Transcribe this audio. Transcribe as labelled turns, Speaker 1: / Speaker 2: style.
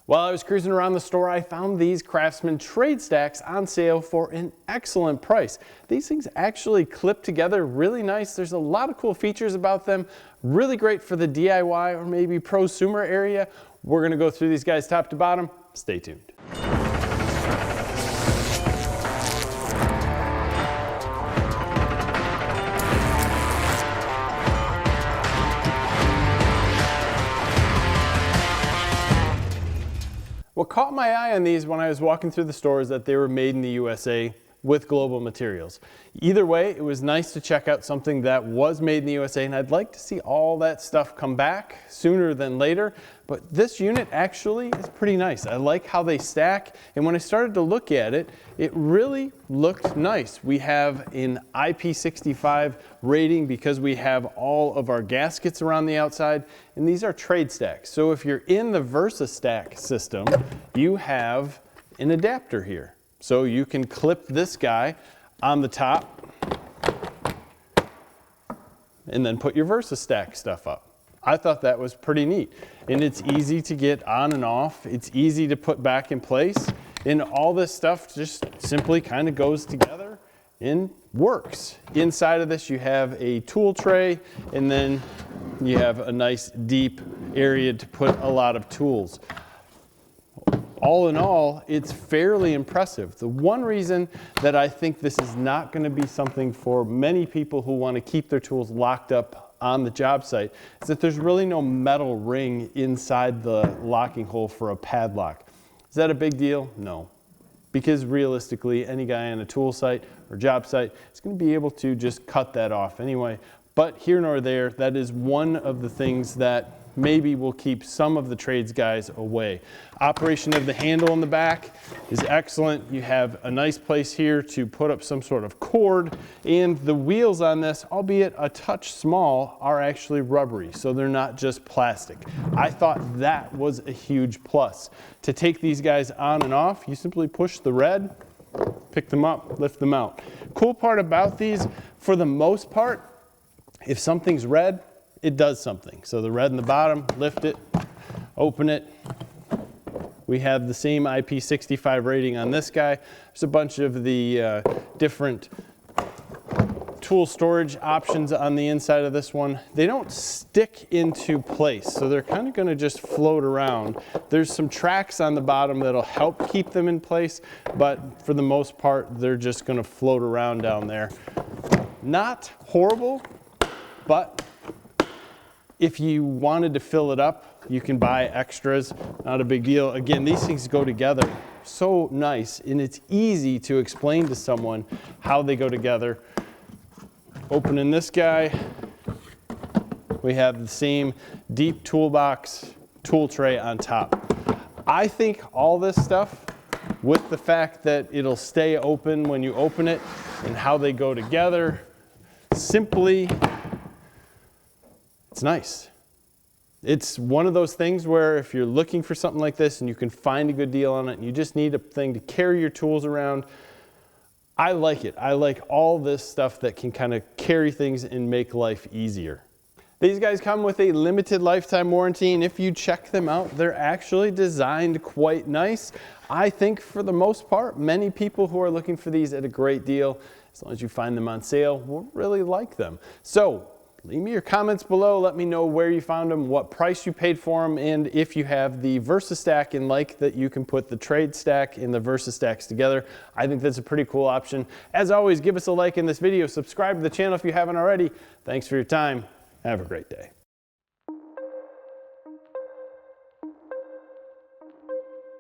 Speaker 1: While I was cruising around the store, I found these CRAFTSMAN TRADESTACKs on sale for an excellent price. These things actually clip together really nice. There's a lot of cool features about them. Really great for the DIY or maybe prosumer area. We're going to go through these guys top to bottom. Stay tuned. What caught my eye on these when I was walking through the store is that they were made in the USA with global materials. Either way, it was nice to check out something that was made in the USA, and I'd like to see all that stuff come back sooner than later. But this unit actually is pretty nice. I like how they stack, and when I started to look at it, it really looked nice. We have an IP65 rating because we have all of our gaskets around the outside, and these are trade stacks. So if you're in the VERSASTACK system, you have an adapter here. So you can clip this guy on the top and then put your VERSASTACK stuff up. I thought that was pretty neat. And it's easy to get on and off. It's easy to put back in place. And all this stuff just simply kind of goes together and works. Inside of this you have a tool tray, and then you have a nice deep area to put a lot of tools. All in all, it's fairly impressive. The one reason that I think this is not going to be something for many people who want to keep their tools locked up on the job site is that there's really no metal ring inside the locking hole for a padlock. Is that a big deal? No. Because realistically, any guy on a tool site or job site is going to be able to just cut that off anyway. But here nor there, that is one of the things that maybe will keep some of the trades guys away. Operation of the handle in the back is excellent. You have a nice place here to put up some sort of cord, and the wheels on this, albeit a touch small, are actually rubbery, so they're not just plastic. I thought that was a huge plus. To take these guys on and off, you simply push the red, pick them up, lift them out. Cool part about these, for the most part, if something's red, it does something. So the red in the bottom, lift it, open it. We have the same IP65 rating on this guy. There's a bunch of the different tool storage options on the inside of this one. They don't stick into place, so they're kind of going to just float around. There's some tracks on the bottom that'll help keep them in place, but for the most part, they're just going to float around down there. Not horrible, but if you wanted to fill it up, you can buy extras, not a big deal. Again, these things go together so nice, and it's easy to explain to someone how they go together. Opening this guy, we have the same deep toolbox tool tray on top. I think all this stuff, with the fact that it'll stay open when you open it and how they go together, simply, it's nice. It's one of those things where if you're looking for something like this and you can find a good deal on it and you just need a thing to carry your tools around, I like it. I like all this stuff that can kind of carry things and make life easier. These guys come with a limited lifetime warranty, and if you check them out, they're actually designed quite nice. I think for the most part, many people who are looking for these at a great deal, as long as you find them on sale, will really like them. So leave me your comments below. Let me know where you found them, what price you paid for them, and if you have the VERSASTACK and like that you can put the trade stack and the VERSASTACKs together. I think that's a pretty cool option. As always, give us a like in this video. Subscribe to the channel if you haven't already. Thanks for your time. Have a great day.